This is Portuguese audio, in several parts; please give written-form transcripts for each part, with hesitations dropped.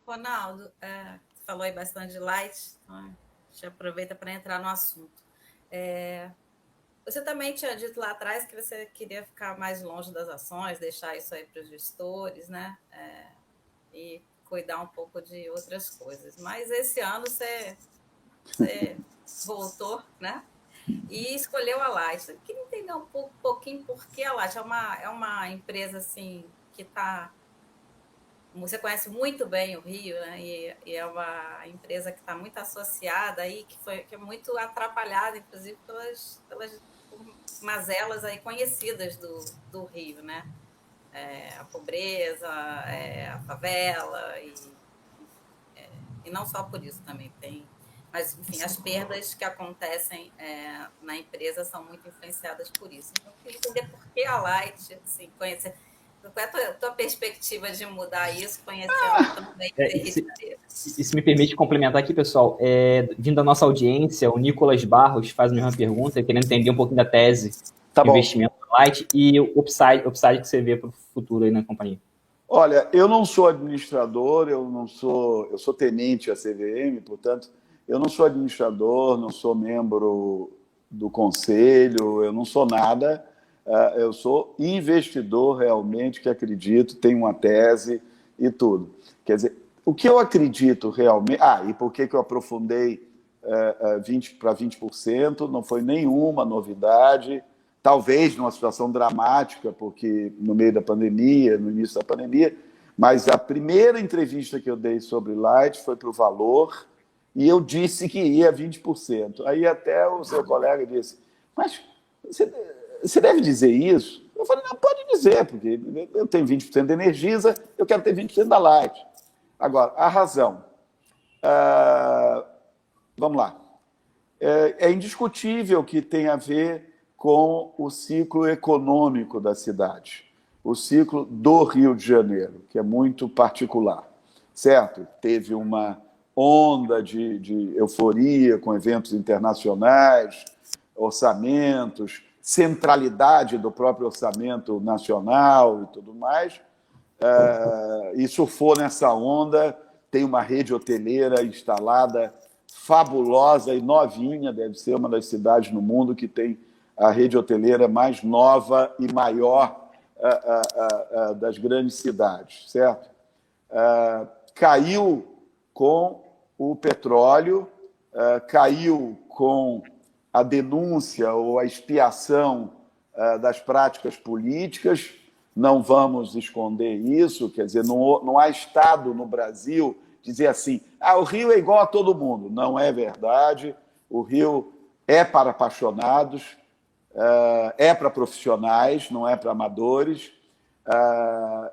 Ronaldo, você falou aí bastante de Light, então a gente aproveita para entrar no assunto. Você também tinha dito lá atrás que você queria ficar mais longe das ações, deixar isso aí para os gestores, né? E cuidar um pouco de outras coisas. Mas esse ano você voltou, né? E escolheu a Light. Eu queria entender pouquinho por que a Light. É uma empresa assim que está. Você conhece muito bem o Rio, né? E é uma empresa que está muito associada aí, que é muito atrapalhada, inclusive, pelas mazelas aí conhecidas do Rio, né? A pobreza, a favela, e não só por isso também tem. Mas, enfim, as perdas que acontecem na empresa são muito influenciadas por isso. Então, eu queria entender por que a Light, assim, conhecer. Qual é a tua perspectiva de mudar isso, conhecendo também o Rio de Janeiro? E se me permite complementar aqui, pessoal, vindo da nossa audiência, o Nicolas Barros faz a mesma pergunta, querendo entender um pouquinho da tese de investimento da Light e o upside que você vê para o futuro aí na companhia. Olha, eu não sou administrador, eu sou tenente a CVM, portanto, eu não sou administrador, não sou membro do conselho, eu não sou nada, eu sou investidor realmente que acredito, tenho uma tese e tudo. Quer dizer, o que eu acredito realmente... e por que eu aprofundei 20 para 20%? Não foi nenhuma novidade, talvez numa situação dramática, porque no meio da pandemia, no início da pandemia, mas a primeira entrevista que eu dei sobre Light foi para o Valor, e eu disse que ia 20%. Aí até o seu colega disse, mas você deve dizer isso? Eu falei, não, pode dizer, porque eu tenho 20% da Energisa, eu quero ter 20% da Light. Agora, a razão. Vamos lá. É indiscutível que tem a ver com o ciclo econômico da cidade, o ciclo do Rio de Janeiro, que é muito particular, certo? Teve uma onda de euforia com eventos internacionais, orçamentos, centralidade do próprio orçamento nacional e tudo mais, e surfou nessa onda. Tem uma rede hoteleira instalada fabulosa e novinha, deve ser uma das cidades no mundo que tem a rede hoteleira mais nova e maior das grandes cidades, certo? Caiu com o petróleo, caiu com a denúncia ou a expiação das práticas políticas, não vamos esconder isso, quer dizer, não há Estado no Brasil dizer assim, o Rio é igual a todo mundo. Não é verdade, o Rio é para apaixonados, é para profissionais, não é para amadores,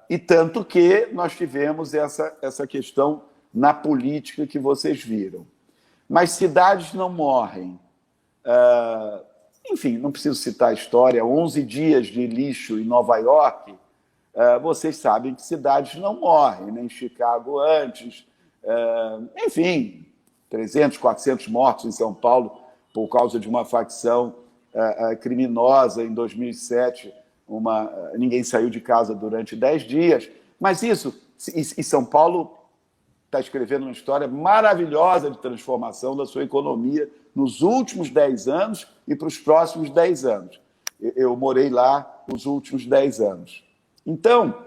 e tanto que nós tivemos essa questão na política que vocês viram. Mas cidades não morrem. Enfim, não preciso citar a história, 11 dias de lixo em Nova York, vocês sabem que cidades não morrem, nem Chicago antes, enfim, 300, 400 mortos em São Paulo por causa de uma facção criminosa em 2007, ninguém saiu de casa durante 10 dias, mas isso, e São Paulo está escrevendo uma história maravilhosa de transformação da sua economia nos últimos 10 anos e para os próximos 10 anos. Eu morei lá os últimos 10 anos. Então,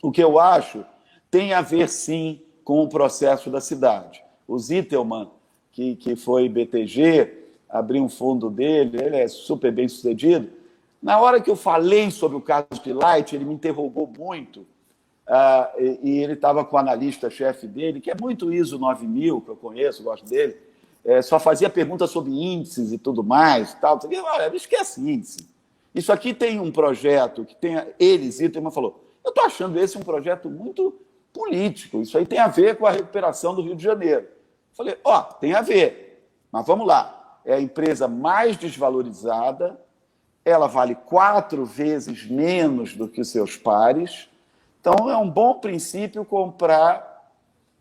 o que eu acho tem a ver, sim, com o processo da cidade. O Zittelmann, que foi BTG, abriu um fundo dele, ele é super bem sucedido. Na hora que eu falei sobre o caso de Light, ele me interrogou muito, e ele estava com o analista-chefe dele, que é muito ISO 9000, que eu conheço, gosto dele, só fazia perguntas sobre índices e tudo mais. Tal. Olha, esquece índice. Isso aqui tem um projeto que tem... Ele, Zittelmann, falou, eu estou achando esse um projeto muito político, isso aí tem a ver com a recuperação do Rio de Janeiro. Falei, tem a ver, mas vamos lá. É a empresa mais desvalorizada, ela vale 4 vezes menos do que os seus pares, então é um bom princípio comprar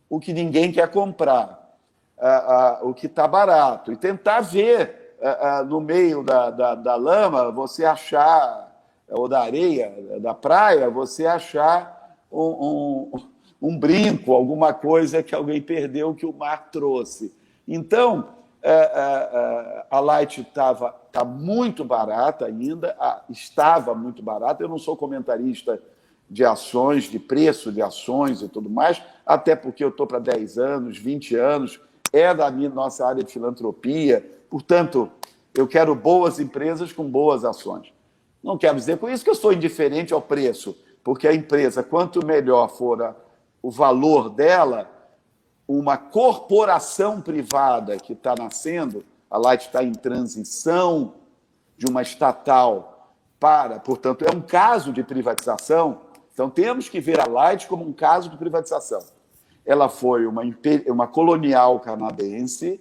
o que ninguém quer comprar, o que está barato, e tentar ver no meio da lama, você achar, ou da areia, da praia, você achar um brinco, alguma coisa que alguém perdeu que o mar trouxe. Então, a Light está muito barata ainda, estava muito barata. Eu não sou comentarista de ações, de preço de ações e tudo mais, até porque eu estou para 10 anos, 20 anos, é da nossa área de filantropia, portanto, eu quero boas empresas com boas ações. Não quero dizer com isso que eu sou indiferente ao preço, porque a empresa, quanto melhor for o valor dela, uma corporação privada que está nascendo, a Light está em transição de uma estatal portanto, é um caso de privatização, então temos que ver a Light como um caso de privatização. Ela foi uma colonial canadense,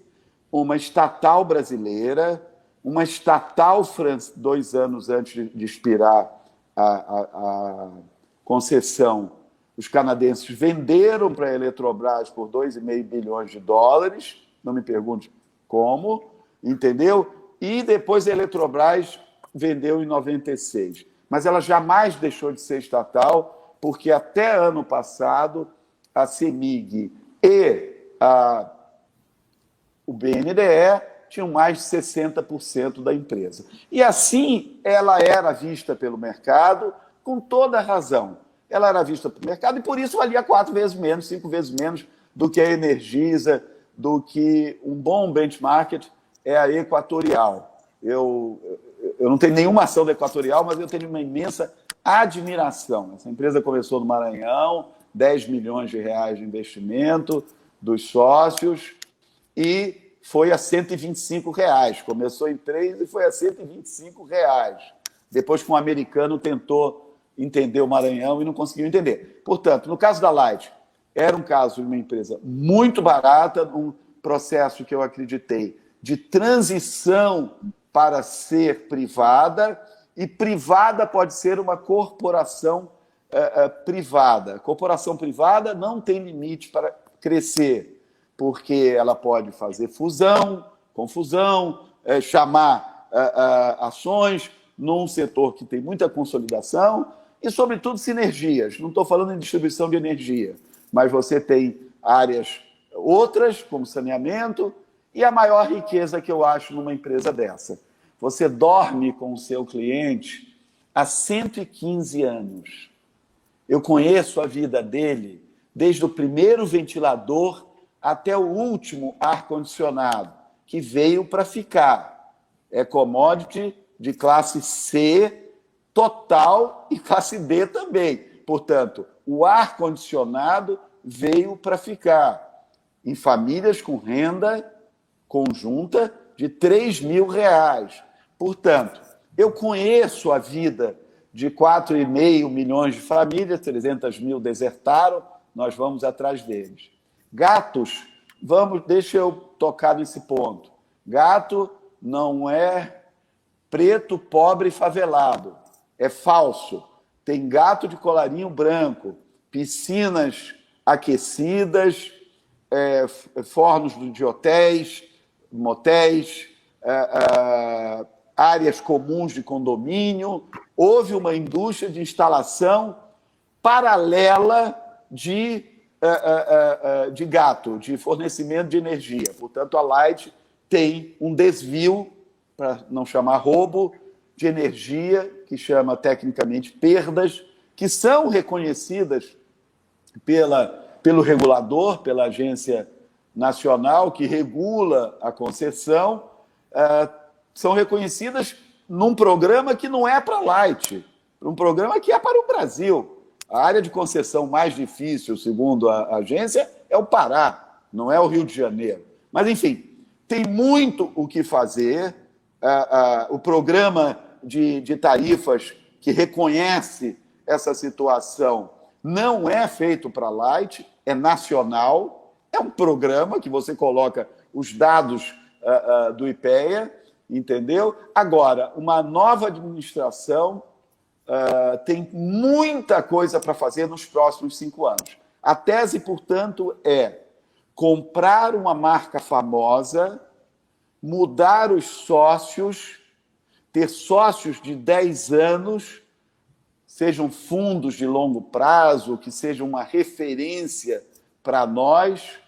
uma estatal brasileira, uma estatal 2 anos antes de expirar a concessão, os canadenses venderam para a Eletrobras por 2,5 bilhões de dólares, não me pergunte como, entendeu? E depois a Eletrobras vendeu em 96. Mas ela jamais deixou de ser estatal, porque até ano passado a CEMIG e o BNDE tinham mais de 60% da empresa. E assim ela era vista pelo mercado com toda a razão. Ela era vista pelo mercado e por isso valia 4 vezes menos, 5 vezes menos do que a Energisa, do que um bom benchmark é a Equatorial. Eu não tenho nenhuma ação da Equatorial, mas eu tenho uma imensa admiração. Essa empresa começou no Maranhão, 10 milhões de reais de investimento dos sócios e foi a R$125. Começou em 3 e foi a R$125. Depois que um americano tentou entender o Maranhão e não conseguiu entender. Portanto, no caso da Light, era um caso de uma empresa muito barata, um processo que eu acreditei de transição para ser privada, e privada pode ser uma corporação privada. Corporação privada não tem limite para crescer, porque ela pode fazer confusão, chamar ações num setor que tem muita consolidação e, sobretudo, sinergias. Não estou falando em distribuição de energia, mas você tem áreas outras, como saneamento, e a maior riqueza que eu acho numa empresa dessa. Você dorme com o seu cliente há 115 anos. Eu conheço a vida dele desde o primeiro ventilador até o último ar-condicionado, que veio para ficar. É commodity de classe C total e classe D também. Portanto, o ar-condicionado veio para ficar em famílias com renda conjunta de R$3.000. Portanto, eu conheço a vida de 4,5 milhões de famílias, 300 mil desertaram, nós vamos atrás deles. Gatos, deixa eu tocar nesse ponto. Gato não é preto, pobre e favelado. É falso. Tem gato de colarinho branco, piscinas aquecidas, fornos de hotéis, motéis, áreas comuns de condomínio. Houve uma indústria de instalação paralela de gato, de fornecimento de energia. Portanto, a Light tem um desvio, para não chamar roubo, de energia, que chama tecnicamente perdas, que são reconhecidas pelo regulador, pela Agência Nacional, que regula a concessão, são reconhecidas num programa que não é para a Light, um programa que é para o Brasil. A área de concessão mais difícil, segundo a agência, é o Pará, não é o Rio de Janeiro. Mas, enfim, tem muito o que fazer. O programa de tarifas que reconhece essa situação não é feito para a Light, é nacional, é um programa que você coloca os dados do IPEA, entendeu? Agora, uma nova administração tem muita coisa para fazer nos próximos 5 anos. A tese, portanto, é comprar uma marca famosa, mudar os sócios, ter sócios de 10 anos, sejam fundos de longo prazo, que sejam uma referência para nós,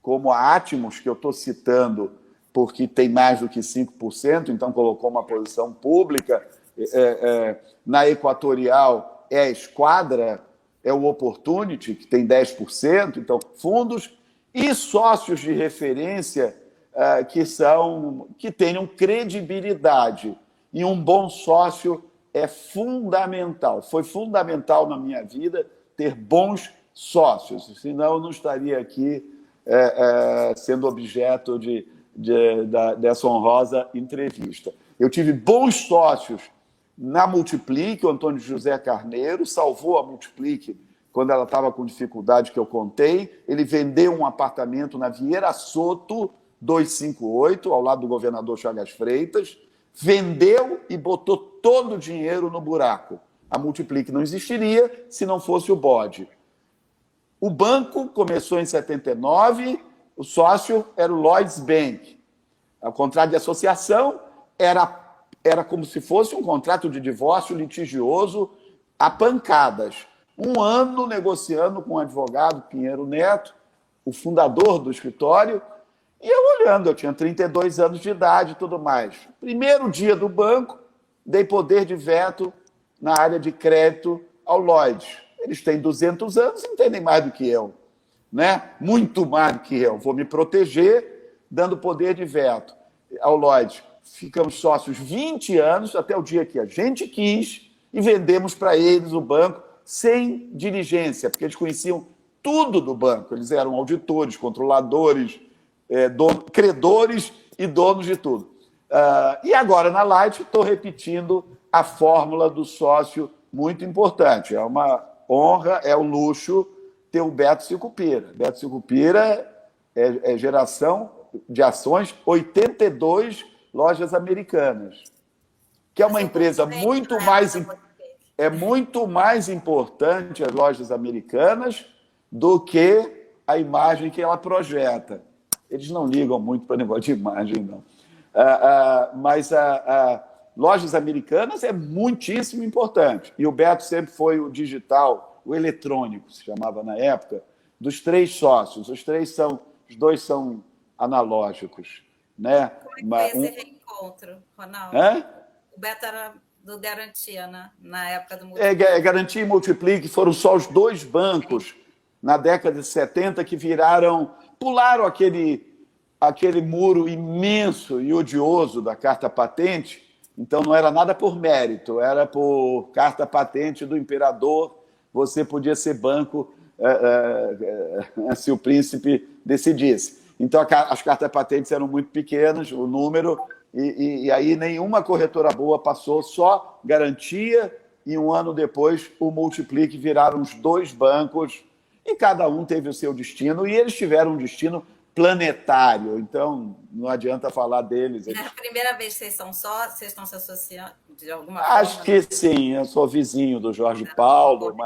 como a Atmos, que eu estou citando, porque tem mais do que 5%, então colocou uma posição pública. Na Equatorial é a Esquadra, é o Opportunity, que tem 10%, então fundos e sócios de referência que tenham credibilidade. E um bom sócio é fundamental. Foi fundamental na minha vida ter bons sócios, senão eu não estaria aqui sendo objeto dessa honrosa entrevista. Eu tive bons sócios na Multiplique, o Antônio José Carneiro salvou a Multiplique quando ela estava com dificuldade, que eu contei. Ele vendeu um apartamento na Vieira Soto 258, ao lado do governador Chagas Freitas, vendeu e botou todo o dinheiro no buraco. A Multiplique não existiria se não fosse o BOD. O banco começou em 79, o sócio era o Lloyds Bank. O contrato de associação era como se fosse um contrato de divórcio litigioso a pancadas. Um ano negociando com o advogado Pinheiro Neto, o fundador do escritório, e eu olhando, eu tinha 32 anos de idade e tudo mais. Primeiro dia do banco, dei poder de veto na área de crédito ao Lloyds. Eles têm 200 anos, não entendem mais do que eu, né? Muito mais do que eu. Vou me proteger dando poder de veto ao Lloyds. Ficamos sócios 20 anos, até o dia que a gente quis, e vendemos para eles o banco sem diligência, porque eles conheciam tudo do banco. Eles eram auditores, controladores, credores e donos de tudo. E agora, na Light, estou repetindo a fórmula do sócio, muito importante. É uma honra, é um luxo ter o Beto Sicupira. Beto Sicupira é geração de ações 82 Lojas Americanas, que é uma empresa muito mais importante, as Lojas Americanas, do que a imagem que ela projeta. Eles não ligam muito para o negócio de imagem, não. Mas Lojas Americanas é muitíssimo importante. E o Beto sempre foi o digital, o eletrônico, se chamava na época, dos 3 sócios. Os dois são analógicos, né? Como é que foi esse reencontro, Ronaldo? O Beto era do Garantia, né? Na época do Multiplique. Garantia e Multiplique foram só os 2 bancos na década de 70 que pularam aquele muro imenso e odioso da carta patente. Então não era nada por mérito, era por carta patente do imperador. Você podia ser banco se o príncipe decidisse. Então as cartas patentes eram muito pequenas, o número, e aí nenhuma corretora boa passou, só Garantia, e um ano depois o Multiplique viraram os 2 bancos, e cada um teve o seu destino, e eles tiveram um destino planetário, então não adianta falar deles. É a primeira vez que vocês são só, vocês estão se associando de alguma forma? Acho que sim, eu sou vizinho do Jorge Paulo,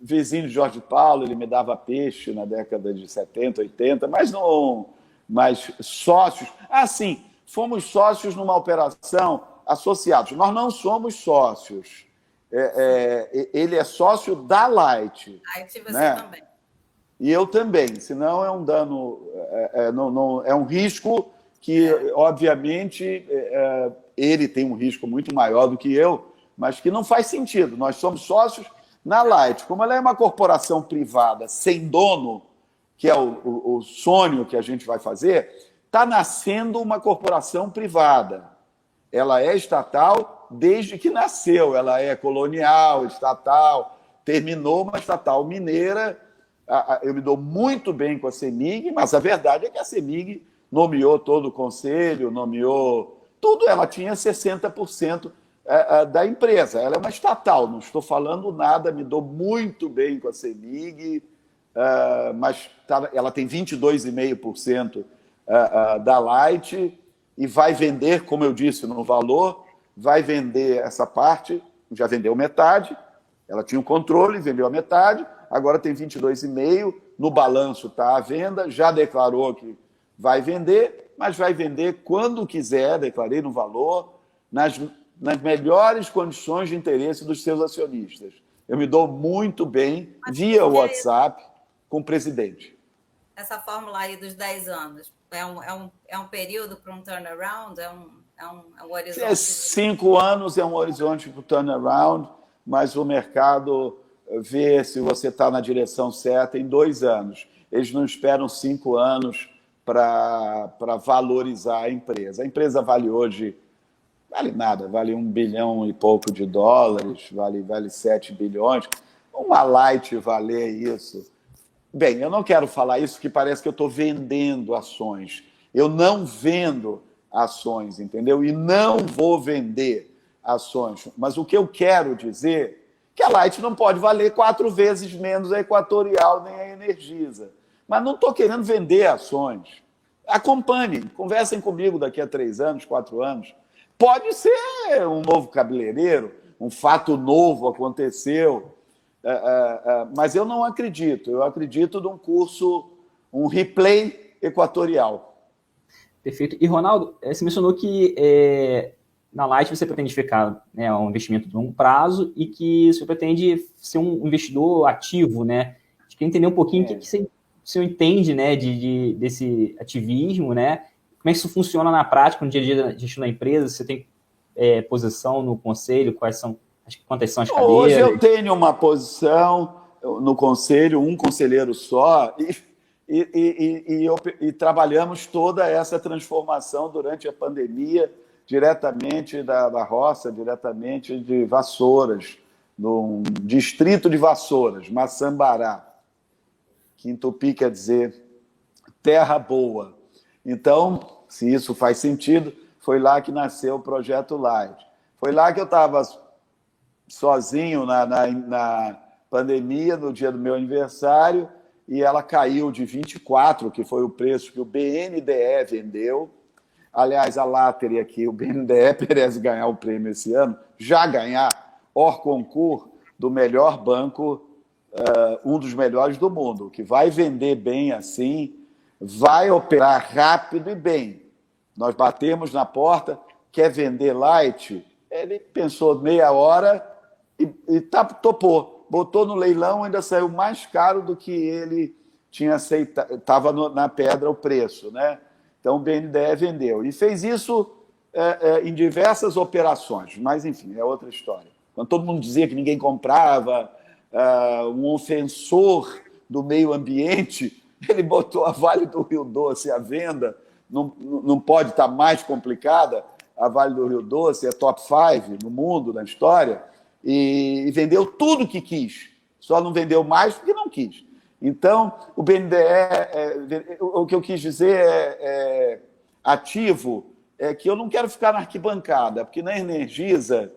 vizinho de Jorge Paulo, ele me dava peixe na década de 70, 80, mas sócios. Sim, fomos sócios numa operação associados. Nós não somos sócios. Ele é sócio da Light. Light, você, né? Também. E eu também, senão é um dano, é um risco que, obviamente, ele tem um risco muito maior do que eu, mas que não faz sentido. Nós somos sócios na Light. Como ela é uma corporação privada sem dono, que é o sonho que a gente vai fazer, está nascendo uma corporação privada. Ela é estatal desde que nasceu, ela é colonial, estatal, terminou uma estatal mineira. Eu me dou muito bem com a CEMIG, mas a verdade é que a CEMIG nomeou todo o conselho, nomeou tudo, ela tinha 60% da empresa. Ela é uma estatal, não estou falando nada, me dou muito bem com a CEMIG, mas ela tem 22,5% da Light e vai vender, como eu disse, no valor, vai vender essa parte, já vendeu metade, ela tinha um controle, vendeu a metade, agora tem 22,5%, no balanço está à venda, já declarou que vai vender, mas vai vender quando quiser, declarei no valor, nas melhores condições de interesse dos seus acionistas. Eu me dou muito bem via WhatsApp com o presidente. Essa fórmula aí dos 10 anos, é um período para um turnaround? É um horizonte? 5 anos é um horizonte para o turnaround, mas o mercado vê se você está na direção certa em 2 anos. Eles não esperam 5 anos para valorizar a empresa. A empresa vale hoje, vale nada, vale $1 bilhão e pouco, vale 7 bilhões. Uma Light valer isso. Bem, eu não quero falar isso, que parece que eu estou vendendo ações. Eu não vendo ações, entendeu? E não vou vender ações. Mas o que eu quero dizer é que a Light não pode valer 4 vezes menos a Equatorial nem a Energisa. Mas não estou querendo vender ações. Acompanhem, conversem comigo daqui a 3 anos, 4 anos. Pode ser um novo cabeleireiro, um fato novo aconteceu, mas eu não acredito. Eu acredito num curso, um replay equatorial. Perfeito. E, Ronaldo, você mencionou que na Light você pretende ficar, né, um investimento de longo prazo e que você pretende ser um investidor ativo, né? A gente quer entender um pouquinho o que você entende, né, desse ativismo, né? Como é que isso funciona na prática, no dia a dia da gestão da empresa? Você tem posição no conselho? Quantas são as cadeiras? Hoje eu tenho uma posição no conselho, um conselheiro só, e trabalhamos toda essa transformação durante a pandemia, diretamente da roça, diretamente de Vassouras, no distrito de Vassouras, Maçambará, que em Tupi quer dizer terra boa. Então, se isso faz sentido, foi lá que nasceu o Projeto Light. Foi lá que eu estava sozinho na pandemia, no dia do meu aniversário, e ela caiu de 24, que foi o preço que o BNDE vendeu. Aliás, a Latter aqui, o BNDE merece ganhar o prêmio esse ano, já ganhar hors concours do melhor banco, um dos melhores do mundo, que vai vender bem assim, vai operar rápido e bem. Nós batemos na porta, quer vender Light? Ele pensou meia hora e topou. Botou no leilão, ainda saiu mais caro do que ele tinha aceitado, estava na pedra o preço, né? Então o BNDE vendeu. E fez isso em diversas operações, mas enfim, é outra história. Quando todo mundo dizia que ninguém comprava, um ofensor do meio ambiente, ele botou a Vale do Rio Doce à venda, não pode estar mais complicada. A Vale do Rio Doce é top 5 no mundo, na história, e vendeu tudo que quis, só não vendeu mais porque não quis. Então, o BNDE, o que eu quis dizer ativo, é que eu não quero ficar na arquibancada, porque na Energisa,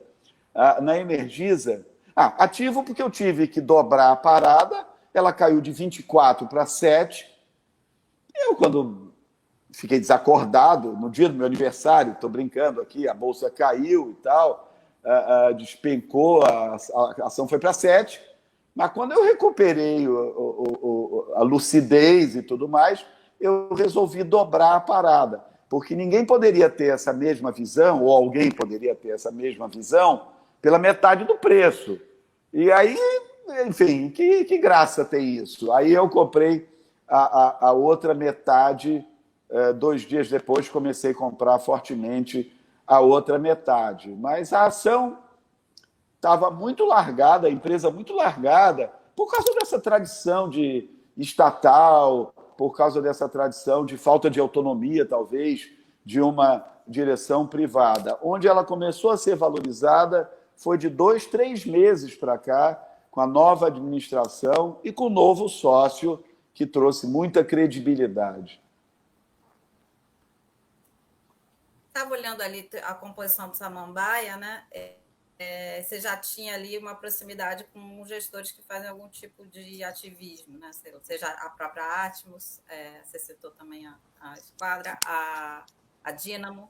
ativo porque eu tive que dobrar a parada, ela caiu de 24 para 7. Eu, quando fiquei desacordado, no dia do meu aniversário, estou brincando aqui, a bolsa caiu e tal, despencou, a ação foi para 7. Mas quando eu recuperei a lucidez e tudo mais, eu resolvi dobrar a parada, porque ninguém poderia ter essa mesma visão, ou alguém poderia ter essa mesma visão, pela metade do preço. E aí, enfim, que graça tem isso? Aí eu comprei a outra metade, 2 dias depois comecei a comprar fortemente a outra metade. Mas a ação estava muito largada, a empresa muito largada, por causa dessa tradição de estatal, por causa dessa tradição de falta de autonomia, talvez, de uma direção privada. Onde ela começou a ser valorizada foi de 2, 3 meses para cá, com a nova administração e com o novo sócio, que trouxe muita credibilidade. Estava olhando ali a composição do Samambaia, né? Você já tinha ali uma proximidade com gestores que fazem algum tipo de ativismo, né? Seja a própria Atmos, você citou também a Esquadra, a Dínamo,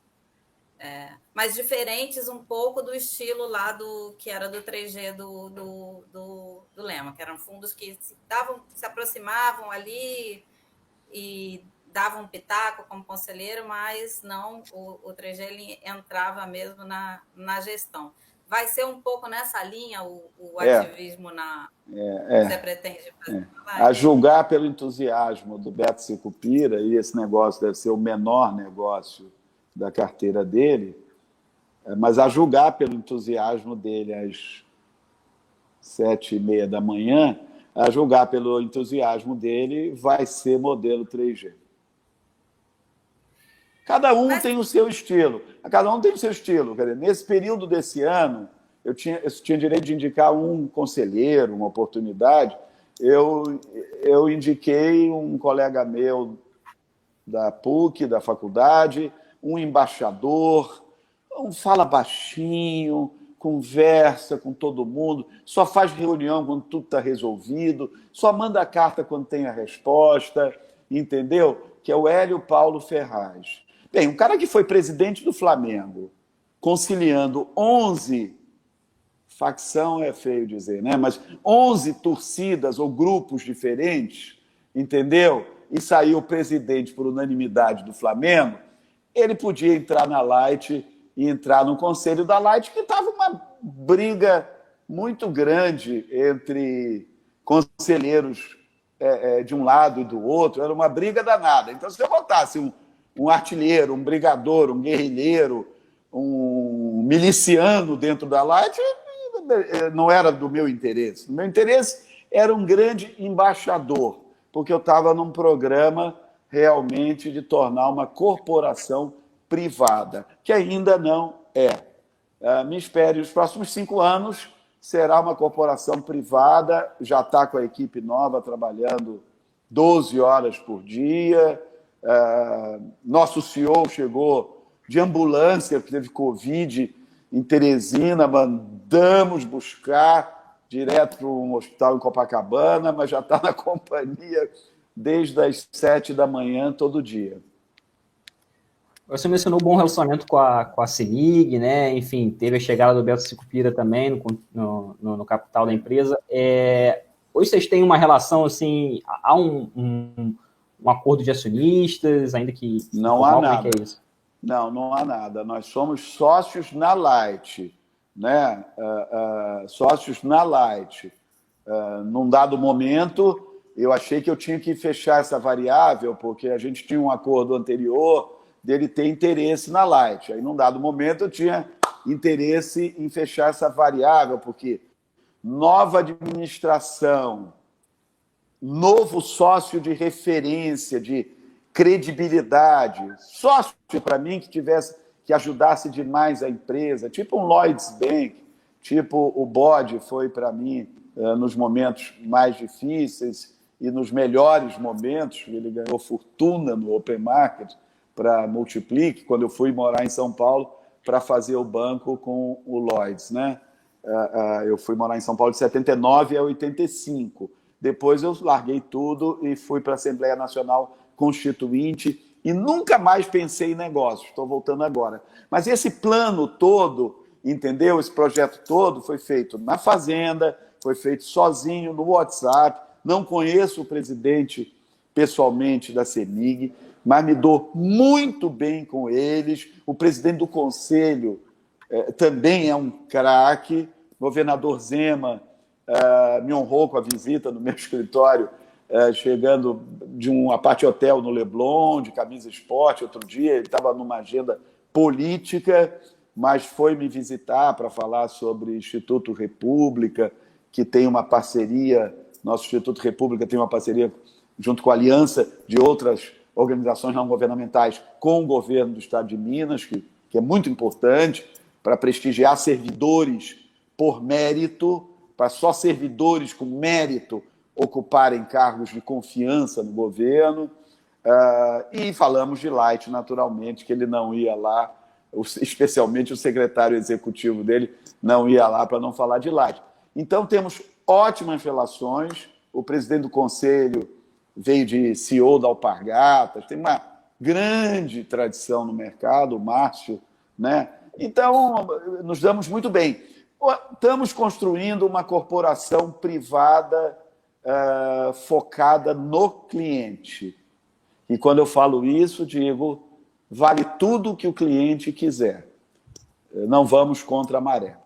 mas diferentes um pouco do estilo lá que era do 3G do Lema, que eram fundos que se aproximavam ali e davam um pitaco como conselheiro, mas não o 3G ele entrava mesmo na gestão. vai ser um pouco nessa linha o ativismo que você pretende fazer? A julgar pelo entusiasmo do Beto Sicupira, e esse negócio deve ser o menor negócio da carteira dele, mas a julgar pelo entusiasmo dele às 7h30 da manhã, a julgar pelo entusiasmo dele, vai ser modelo 3G. Cada um tem o seu estilo. Cada um tem o seu estilo. Quer dizer, nesse período desse ano, eu tinha direito de indicar um conselheiro, uma oportunidade. Eu indiquei um colega meu da PUC, da faculdade, um embaixador, um fala baixinho, conversa com todo mundo, só faz reunião quando tudo está resolvido, só manda carta quando tem a resposta, entendeu? Que é o Hélio Paulo Ferraz. Bem, um cara que foi presidente do Flamengo, conciliando 11, facção é feio dizer, né? Mas 11 torcidas ou grupos diferentes, entendeu? E saiu presidente por unanimidade do Flamengo, ele podia entrar na Light e entrar no conselho da Light, que estava uma briga muito grande entre conselheiros de um lado e do outro, era uma briga danada. Então, se eu botasse um artilheiro, um brigador, um guerrilheiro, um miliciano dentro da Light, não era do meu interesse. O meu interesse era um grande embaixador, porque eu estava num programa realmente de tornar uma corporação privada, que ainda não é. Me espere, nos próximos 5 anos será uma corporação privada, já está com a equipe nova trabalhando 12 horas por dia. Nosso CEO chegou de ambulância, porque teve Covid em Teresina, mandamos buscar direto para um hospital em Copacabana, mas já está na companhia desde as 7 da manhã, todo dia. Você mencionou um bom relacionamento com a CEMIG, né? Enfim, teve a chegada do Beto Sicupira também no capital da empresa. Hoje vocês têm uma relação, assim, há um acordo de acionistas, ainda que... Não há nada. Como é que é isso? Não há nada. Nós somos sócios na Light, né? Sócios na Light. Num dado momento, eu achei que eu tinha que fechar essa variável, porque a gente tinha um acordo anterior dele ter interesse na Light. Aí, num dado momento, eu tinha interesse em fechar essa variável, porque nova administração, novo sócio de referência, de credibilidade, sócio para mim que ajudasse demais a empresa, tipo um Lloyds Bank, tipo o BOD foi para mim nos momentos mais difíceis e nos melhores momentos. Ele ganhou fortuna no Open Market para Multiplique, quando eu fui morar em São Paulo para fazer o banco com o Lloyds, né? Eu fui morar em São Paulo de 79 a 85. Depois eu larguei tudo e fui para a Assembleia Nacional Constituinte e nunca mais pensei em negócios. Estou voltando agora. Mas esse plano todo, entendeu? Esse projeto todo foi feito na Fazenda, foi feito sozinho, no WhatsApp. Não conheço o presidente pessoalmente da CEMIG, mas me dou muito bem com eles. O presidente do conselho também é um craque. O governador Zema me honrou com a visita no meu escritório, chegando de um apart hotel no Leblon, de camisa esporte, outro dia. Ele estava numa agenda política, mas foi me visitar para falar sobre o Instituto República, que tem uma parceria, nosso Instituto República tem uma parceria junto com a aliança de outras organizações não governamentais com o governo do Estado de Minas, que é muito importante para prestigiar servidores por mérito, para só servidores com mérito ocuparem cargos de confiança no governo. E falamos de Light, naturalmente, que ele não ia lá, especialmente o secretário executivo dele não ia lá para não falar de Light. Então, temos ótimas relações. O presidente do conselho veio de CEO da Alpargatas, tem uma grande tradição no mercado, o Márcio, né? Então, nos damos muito bem. Estamos construindo uma corporação privada focada no cliente. E quando eu falo isso, digo, vale tudo o que o cliente quiser. Não vamos contra a maré.